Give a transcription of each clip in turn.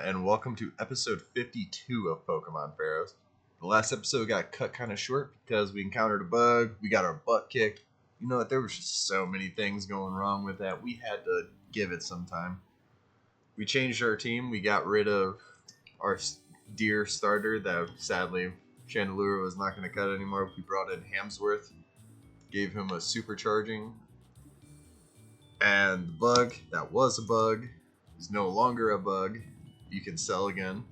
and welcome to episode 52 of Pokemon Pharaohs. The last episode got cut kind of short because we encountered a bug, we got our butt kicked. You know what, there was just so many things going wrong with that, we had to give it some time. We changed our team, we got rid of our deer starter that sadly Chandelure was not going to cut anymore. We brought in Hamsworth, gave him a supercharging, and the bug that was a bug is no longer a bug. You can sell again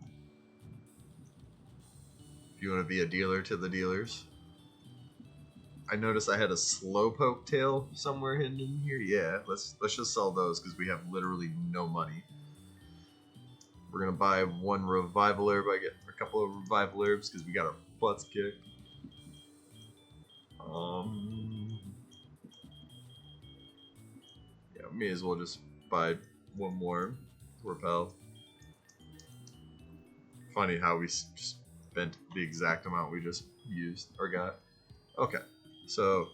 if you want to be a dealer to the dealers. I noticed I had a Slowpoke tail somewhere hidden in here. Yeah, let's just sell those because we have literally no money. We're gonna buy one revival herb. I get a couple of revival herbs because we got our butts kicked. Yeah, may as well just buy one more repel. Funny how we spent the exact amount we just used or got. Okay, so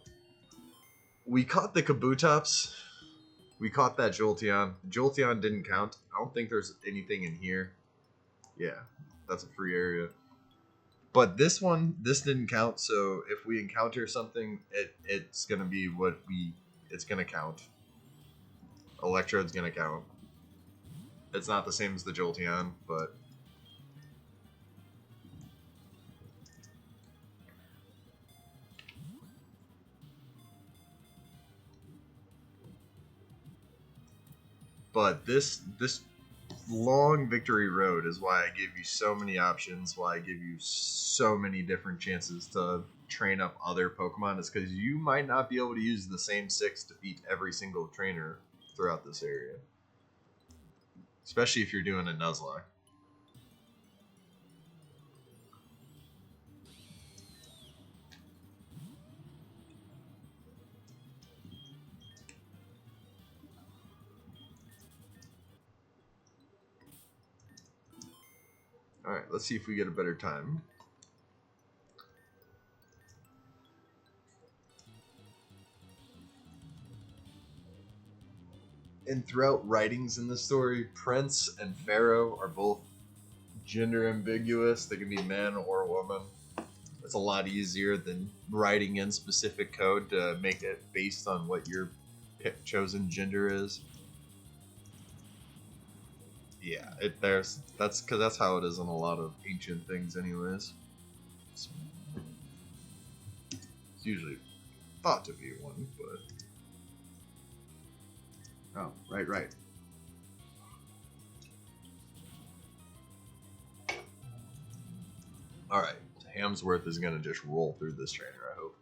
we caught the Kabutops. We caught that Jolteon. Jolteon didn't count. I don't think there's anything in here. Yeah, that's a free area. But this didn't count. So if we encounter something, it's gonna be it's gonna count. Electrode's gonna count. It's not the same as the Jolteon, but this long victory road is why I give you so many options, why I give you so many different chances to train up other Pokemon, is because you might not be able to use the same 6 to beat every single trainer throughout this area. Especially if you're doing a Nuzlocke. Alright, let's see if we get a better time. And throughout writings in the story, Prince and Pharaoh are both gender ambiguous. They can be man or woman. It's a lot easier than writing in specific code to make it based on what your chosen gender is. Yeah, that's because that's how it is in a lot of ancient things, anyways. It's usually thought to be one, but oh, right. All right, Hamsworth is gonna just roll through this trainer, I hope.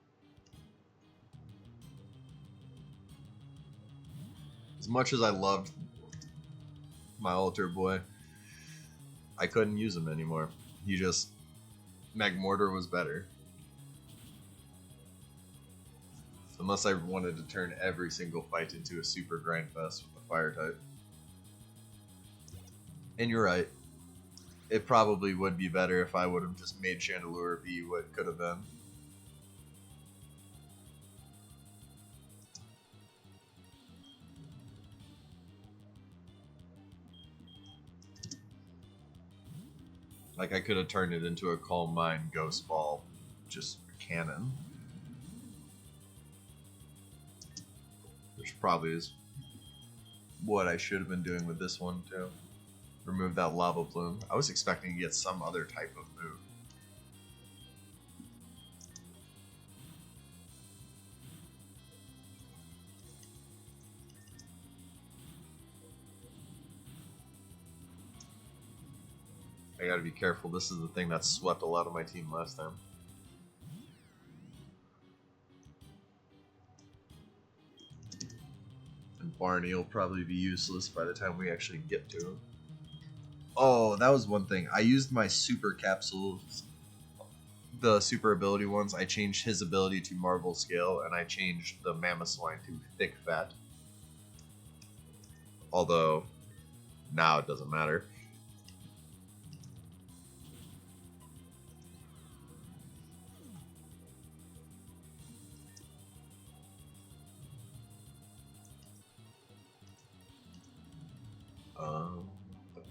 As much as I loved my altar boy, I couldn't use him anymore. Magmortar was better. Unless I wanted to turn every single fight into a super grind fest with a fire type. And you're right. It probably would be better if I would have just made Chandelure be what could have been. Like, I could have turned it into a Calm Mind Ghost Ball, just a cannon. Which probably is what I should have been doing with this one, too. Remove that Lava Plume. I was expecting to get some other type of move. I gotta be careful. This is the thing that swept a lot of my team last time. And Barney will probably be useless by the time we actually get to him. Oh, that was one thing. I used my super capsules, the super ability ones. I changed his ability to Marvel Scale, and I changed the Mamoswine to Thick Fat. Although, now it doesn't matter.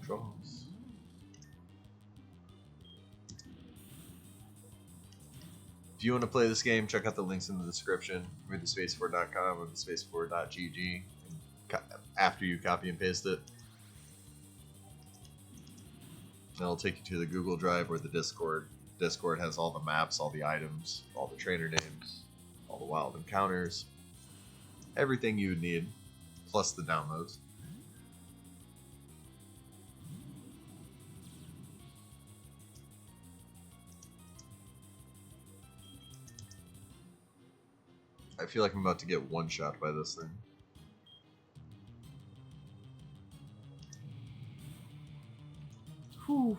Draws. If you want to play this game, check out the links in the description. Read thespace4.com or thespace4.gg after you copy and paste it. It'll take you to the Google Drive or the Discord. Discord has all the maps, all the items, all the trainer names, all the wild encounters, everything you would need, plus the downloads. I feel like I'm about to get one shot by this thing. Whew.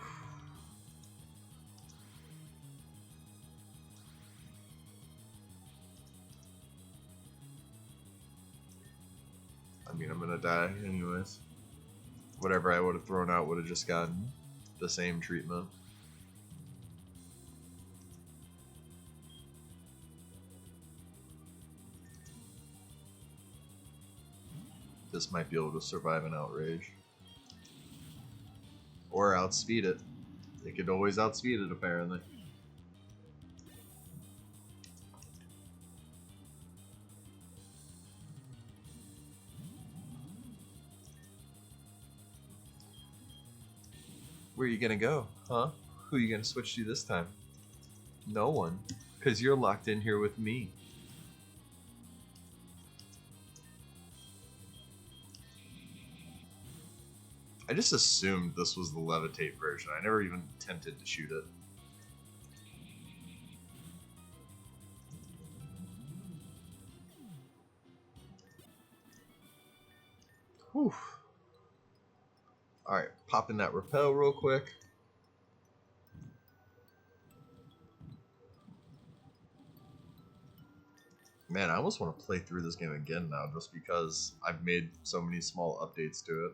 I mean, I'm gonna die anyways. Whatever I would have thrown out would have just gotten the same treatment. This might be able to survive an outrage. Or outspeed it. It could always outspeed it, apparently. Where are you gonna go, huh? Who are you gonna switch to this time? No one. Because you're locked in here with me. I just assumed this was the levitate version. I never even attempted to shoot it. Whew. Alright, pop in that repel real quick. Man, I almost want to play through this game again now just because I've made so many small updates to it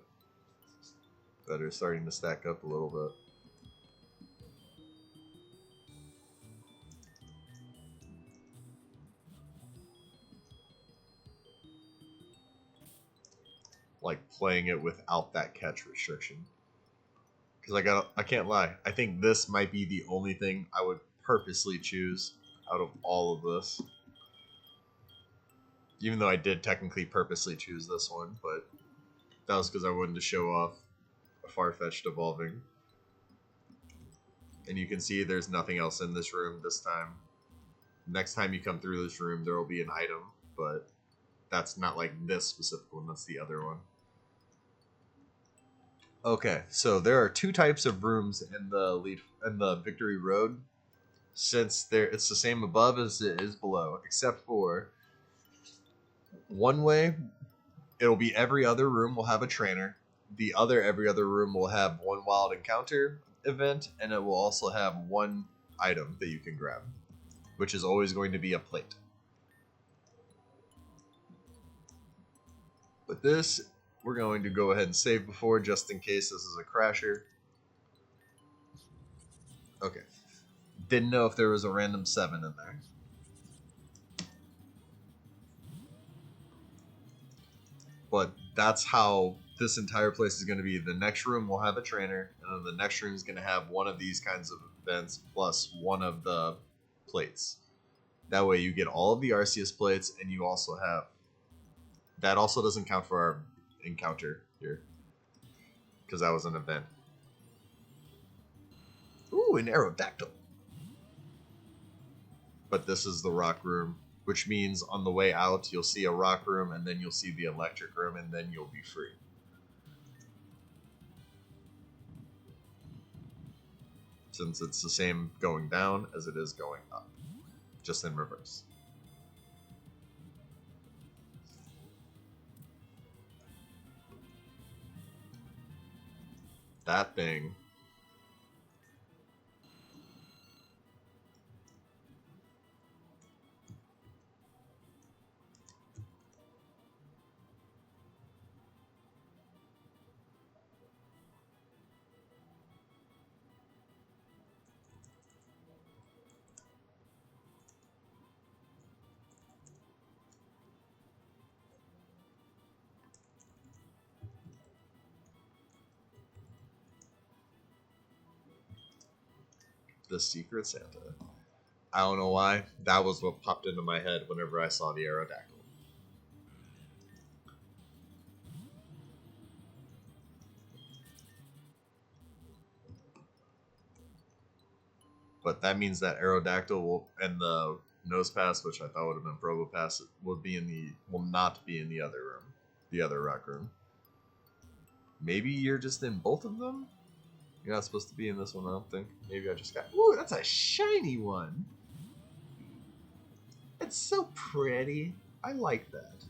that are starting to stack up a little bit. Like playing it without that catch restriction. Because I can't lie, I think this might be the only thing I would purposely choose out of all of this. Even though I did technically purposely choose this one, but that was because I wanted to show off a far-fetched evolving. And you can see there's nothing else in this room this time. Next time you come through this room, there will be an item, but that's not like this specific one, that's the other one. Okay, so there are two types of rooms in the Victory Road. Since it's the same above as it is below, except for one way, it'll be every other room will have a trainer. The other every other room will have one wild encounter event, and it will also have one item that you can grab, which is always going to be a plate. But this, we're going to go ahead and save before, just in case this is a crasher. Okay. Didn't know if there was a random 7 in there. But that's how this entire place is going to be. The next room will have a trainer, and then the next room is going to have one of these kinds of events plus one of the plates. That way you get all of the Arceus plates, and you also have... That also doesn't count for our encounter here, because that was an event. Ooh, an Aerodactyl. But this is the rock room, which means on the way out, you'll see a rock room, and then you'll see the electric room, and then you'll be free. Since it's the same going down as it is going up, just in reverse. That thing. The Secret Santa. I don't know why. That was what popped into my head whenever I saw the Aerodactyl. But that means that Aerodactyl will, and the Nose Pass, which I thought would have been Probopass, will not be in the other room, the other Rock Room. Maybe you're just in both of them. You're not supposed to be in this one, I don't think. Maybe I just got. Ooh, that's a shiny one. It's so pretty. I like that.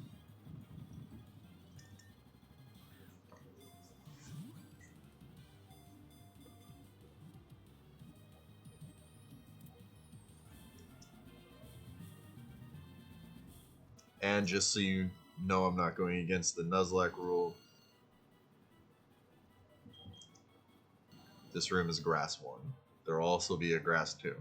And just so you know, I'm not going against the Nuzlocke rule. This room is grass 1. There will also be a grass 2.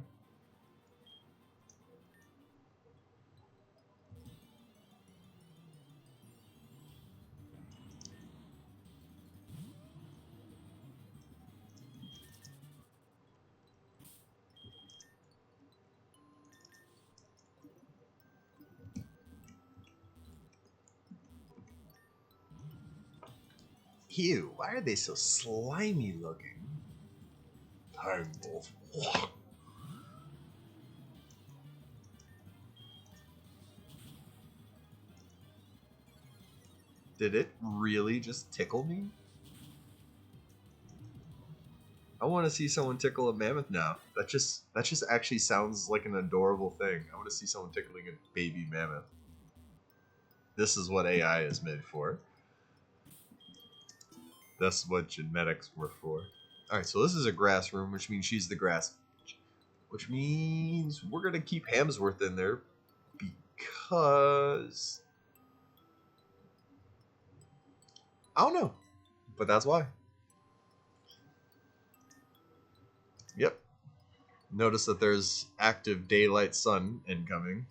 Ew, why are they so slimy looking? Time Wolf. Did it really just tickle me? I want to see someone tickle a mammoth now. That just actually sounds like an adorable thing. I want to see someone tickling a baby mammoth. This is what AI is made for. That's what genetics were for. Alright, so this is a grass room, which means she's the grass. Which means we're going to keep Hamsworth in there because... I don't know, but that's why. Yep. Notice that there's active daylight sun incoming.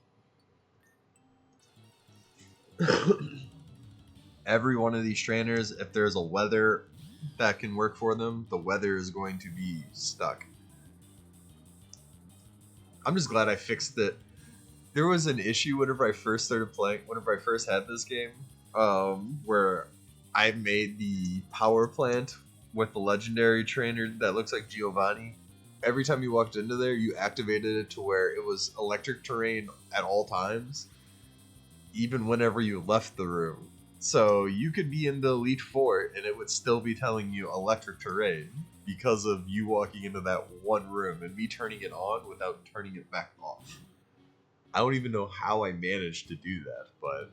Every one of these trainers, if there's a weather that can work for them, the weather is going to be stuck. I'm just glad I fixed it. There was an issue whenever I first started playing, whenever I first had this game, where I made the power plant with the legendary trainer that looks like Giovanni. Every time you walked into there, you activated it to where it was electric terrain at all times, even whenever you left the room. So you could be in the Elite Four and it would still be telling you electric terrain because of you walking into that one room and me turning it on without turning it back off. I don't even know how I managed to do that, but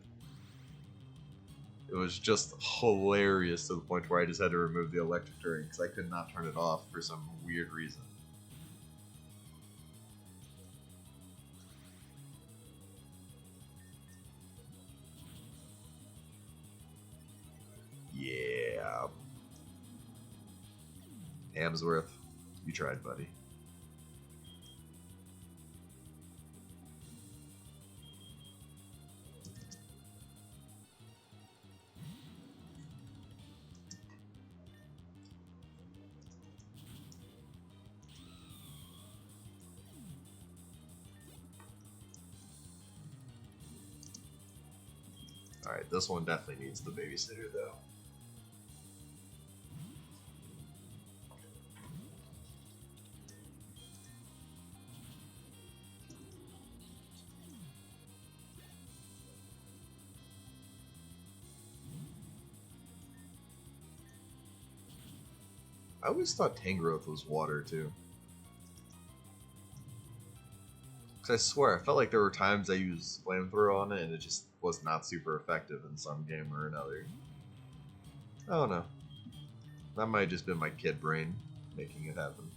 it was just hilarious to the point where I just had to remove the electric terrain because I could not turn it off for some weird reason. Yeah. Hamsworth, you tried, buddy. Alright, this one definitely needs the babysitter, though. I always thought Tangrowth was water, too. Because I swear, I felt like there were times I used Flamethrower on it and it just was not super effective in some game or another. I don't know. That might have just been my kid brain making it happen.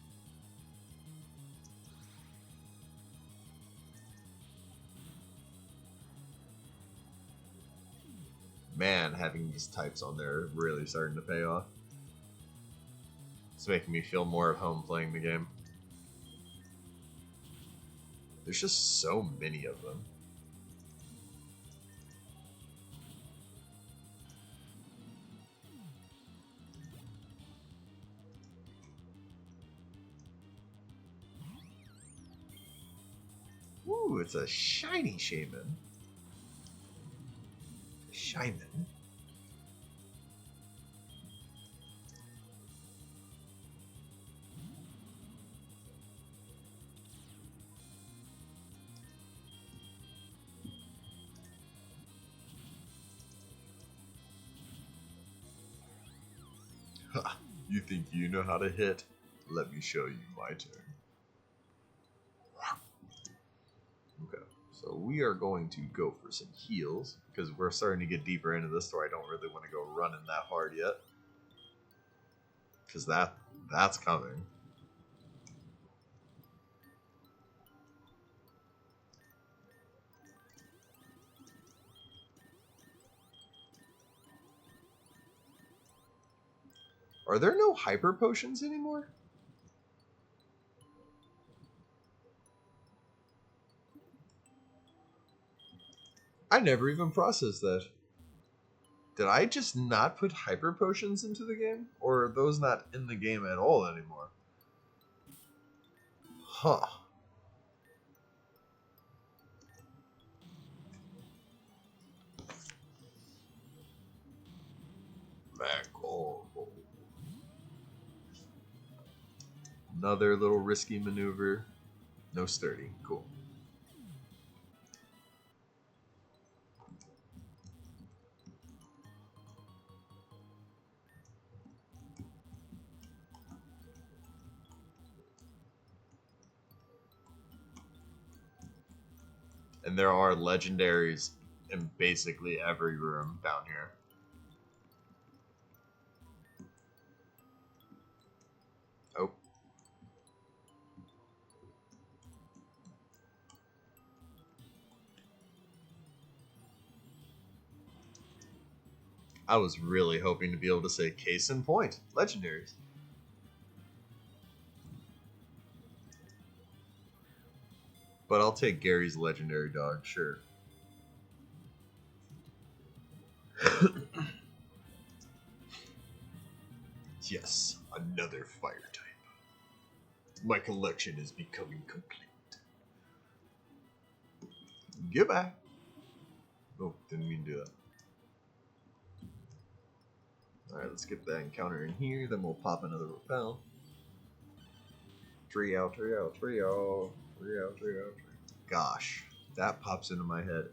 Man, having these types on there really starting to pay off. It's making me feel more at home playing the game. There's just so many of them. Ooh, it's a shiny shaman. Shaman. Ha! You think you know how to hit? Let me show you my turn. Okay, so we are going to go for some heals because we're starting to get deeper into this, so I don't really want to go running that hard yet. Because that's coming. Are there no hyper potions anymore? I never even processed that. Did I just not put hyper potions into the game? Or are those not in the game at all anymore? Huh. Another little risky maneuver. No sturdy. Cool. And there are legendaries in basically every room down here. Oh. I was really hoping to be able to say case in point. Legendaries. But I'll take Gary's legendary dog, sure. Yes, another fire type. My collection is becoming complete. Goodbye. Oh, didn't mean to do that. Alright, let's get that encounter in here, then we'll pop another repel. Trio. Gosh, that pops into my head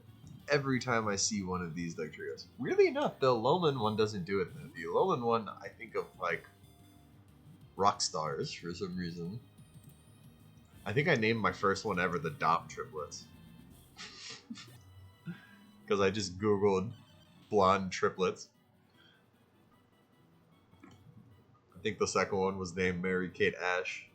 every time I see one of these like trios. Weirdly enough, the Alolan one doesn't do it. The Alolan one, I think of like rock stars for some reason. I think I named my first one ever the Dom triplets. Because I just googled blonde triplets. I think the second one was named Mary Kate Ash.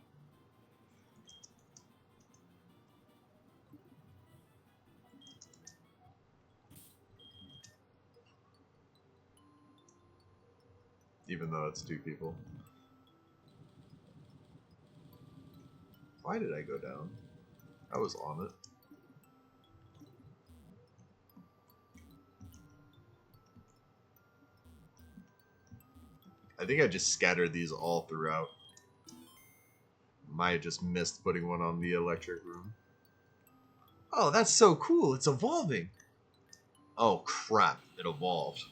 Even though it's two people. Why did I go down? I was on it. I think I just scattered these all throughout. Might have just missed putting one on the electric room. Oh, that's so cool. It's evolving. Oh, crap. It evolved.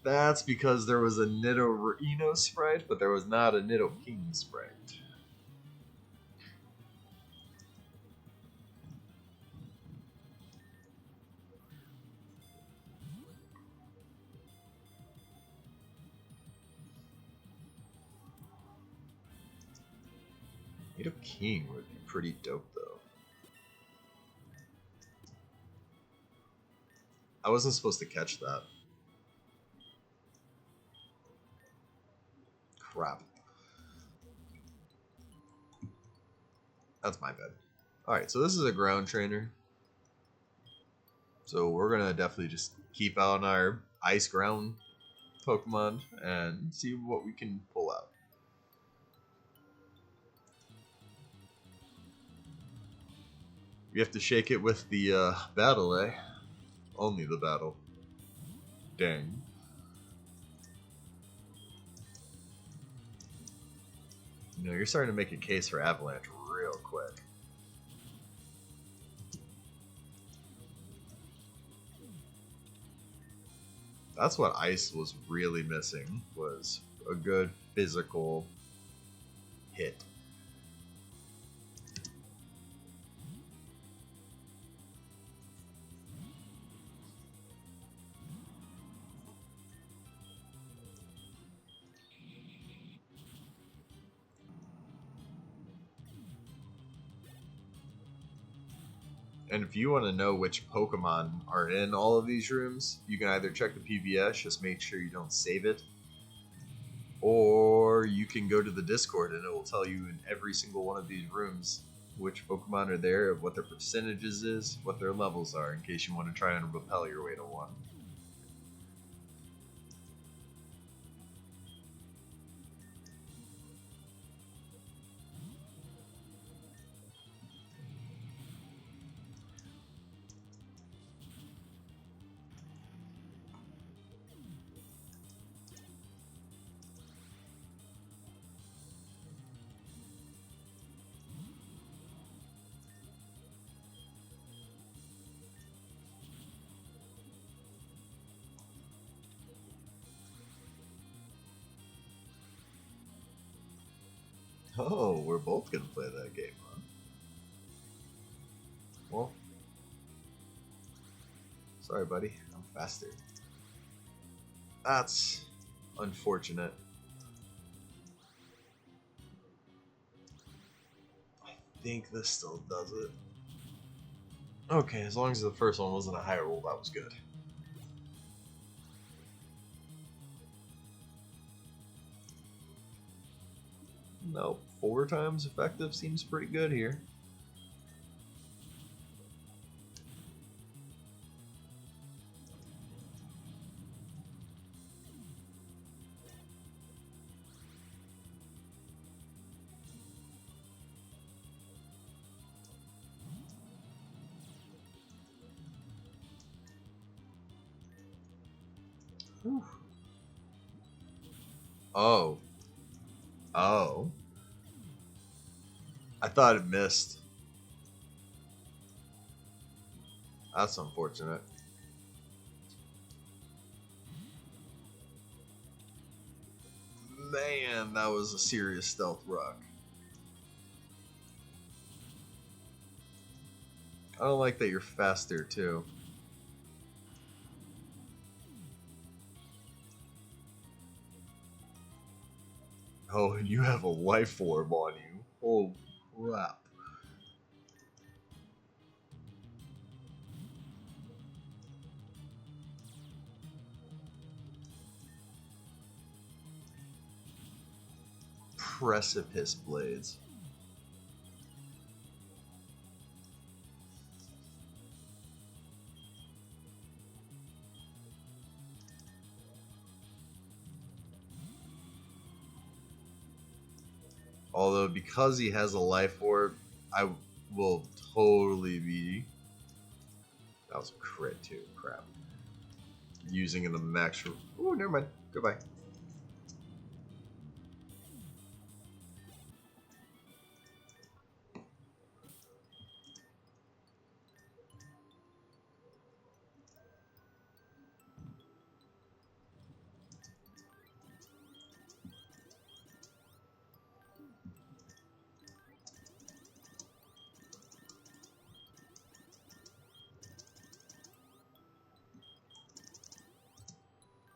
That's because there was a Nidoreeno sprite, but there was not a Nidoking sprite. Nidoking would be pretty dope, though. I wasn't supposed to catch that. Crap. That's my bad. Alright, so this is a ground trainer. So we're going to definitely just keep out our ice ground Pokemon and see what we can pull out. We have to shake it with the battle, eh? Only the battle. Dang. You know, you're starting to make a case for Avalanche real quick. That's what Ice was really missing, was a good physical hit. And if you want to know which Pokemon are in all of these rooms, you can either check the PBS, just make sure you don't save it, or you can go to the Discord and it will tell you in every single one of these rooms which Pokemon are there, what their percentages is, what their levels are, in case you want to try and repel your way to one. Oh, we're both gonna play that game, huh? Well, sorry, buddy. I'm faster. That's unfortunate. I think this still does it. Okay, as long as the first one wasn't a high roll, that was good. Nope, 4 times effective seems pretty good here. Whew. Oh. Oh. I thought it missed. That's unfortunate. Man, that was a serious stealth rock. I don't like that you're faster, too. Oh, and you have a life orb on you. Oh, crap. Precipice blades. Although, because he has a life orb, I will totally be... That was a crit, too. Crap. Using in the max... Ooh, never mind. Goodbye.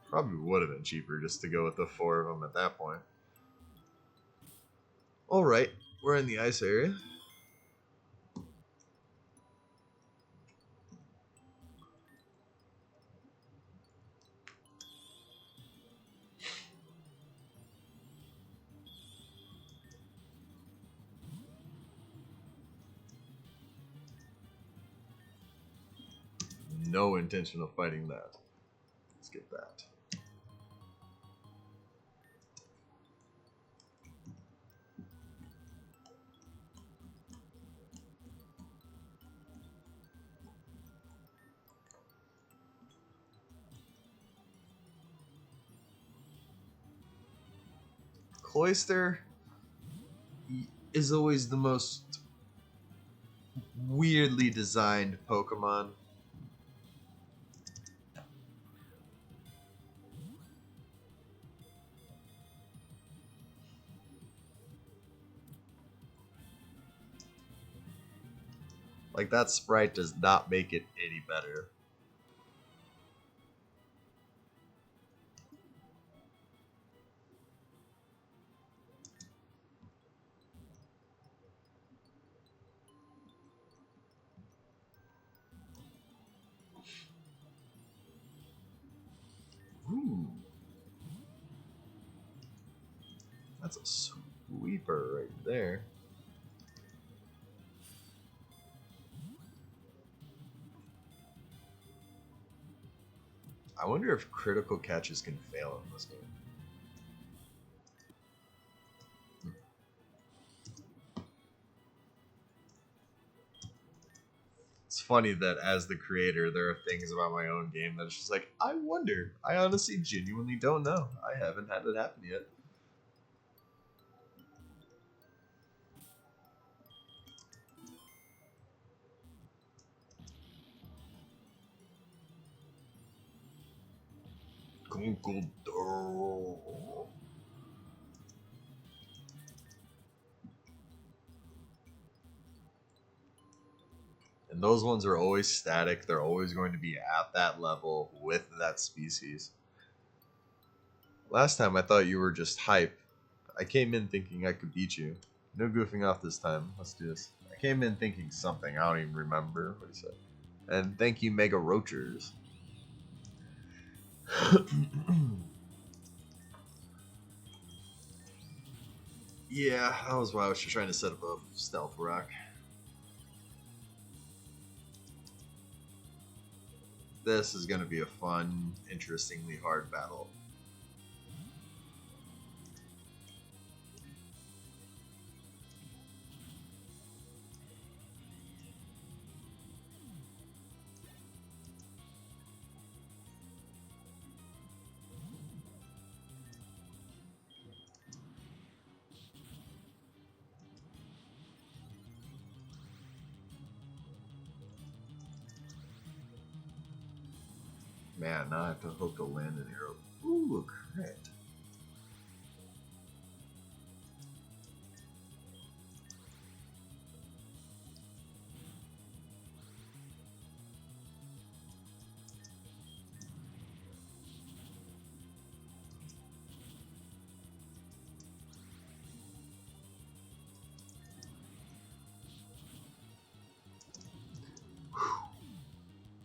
Probably would have been cheaper just to go with the 4 of them at that point. Alright, we're in the ice area. No intention of fighting that. Let's get that. Cloyster is always the most weirdly designed Pokemon. Like, that sprite does not make it any better. Ooh. That's a sweeper right there. I wonder if critical catches can fail in this game. It's funny that as the creator, there are things about my own game that's just like, I wonder. I honestly genuinely don't know. I haven't had it happen yet. And those ones are always static. They're always going to be at that level with that species. Last time I thought you were just hype. I came in thinking I could beat you. No goofing off this time. Let's do this. I came in thinking something. I don't even remember what he said. And thank you, Mega Roachers. Yeah, that was why I was just trying to set up a stealth rock. This is going to be a fun, interestingly hard battle. Man, now I have to hope to land an arrow. Ooh, a crit.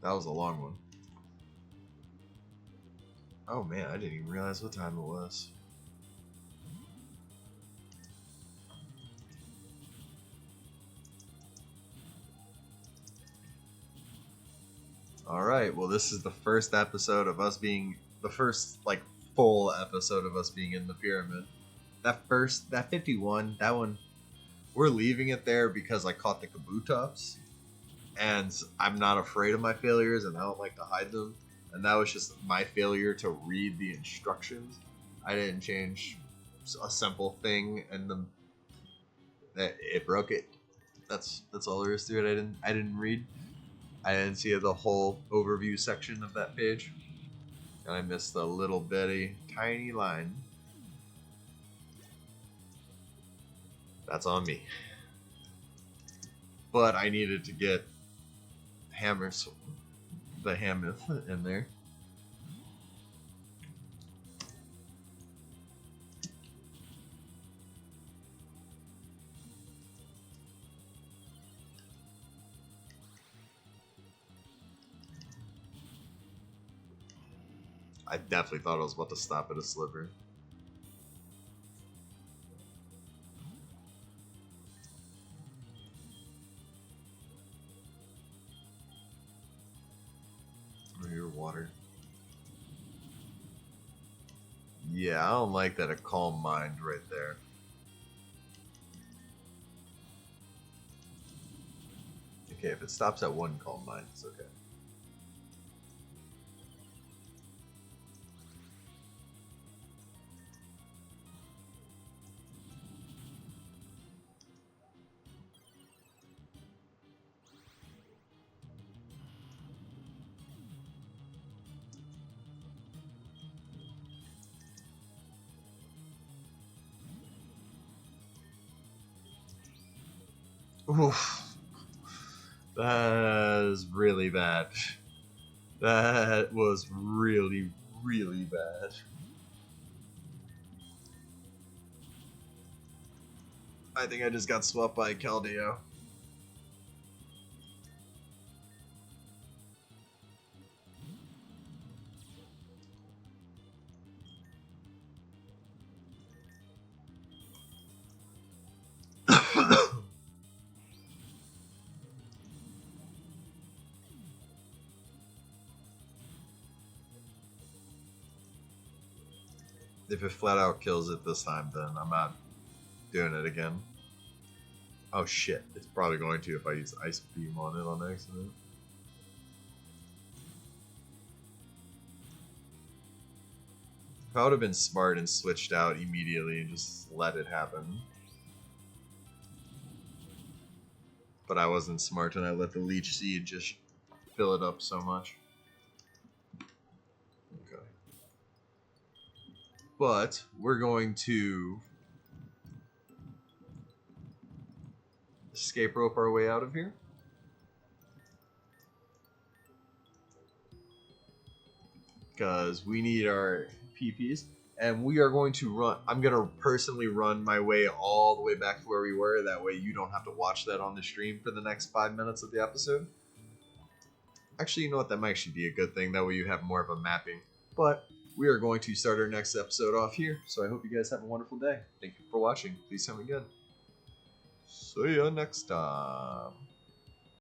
That was a long one. Oh man, I didn't even realize what time it was. Alright, well this is the first episode of us being, the first like full episode of us being in the pyramid. That 51, that one, we're leaving it there because I caught the kabutops. And I'm not afraid of my failures and I don't like to hide them. And that was just my failure to read the instructions. I didn't change a simple thing and it broke it. That's all there is to it. I didn't read. I didn't see the whole overview section of that page. And I missed a little bitty tiny line. That's on me. But I needed to get the Hammoth in there. I definitely thought I was about to stop at a sliver. Your water. Yeah, I don't like that. A calm mind right there. Okay, if it stops at one calm mind, it's okay. Oof. That is really bad. That was really, really bad. I think I just got swept by Caldeo. If it flat out kills it this time, then I'm not doing it again. Oh shit, it's probably going to if I use Ice Beam on it on accident. If I would have been smart and switched out immediately and just let it happen. But I wasn't smart and I let the Leech Seed just fill it up so much. Okay. But we're going to escape rope our way out of here. Because we need our PPs. And we are going to run. I'm going to personally run my way all the way back to where we were. That way you don't have to watch that on the stream for the next 5 minutes of the episode. Actually, you know what? That might actually be a good thing. That way you have more of a mapping. But we are going to start our next episode off here. So I hope you guys have a wonderful day. Thank you for watching. Please tell me again. See ya next time.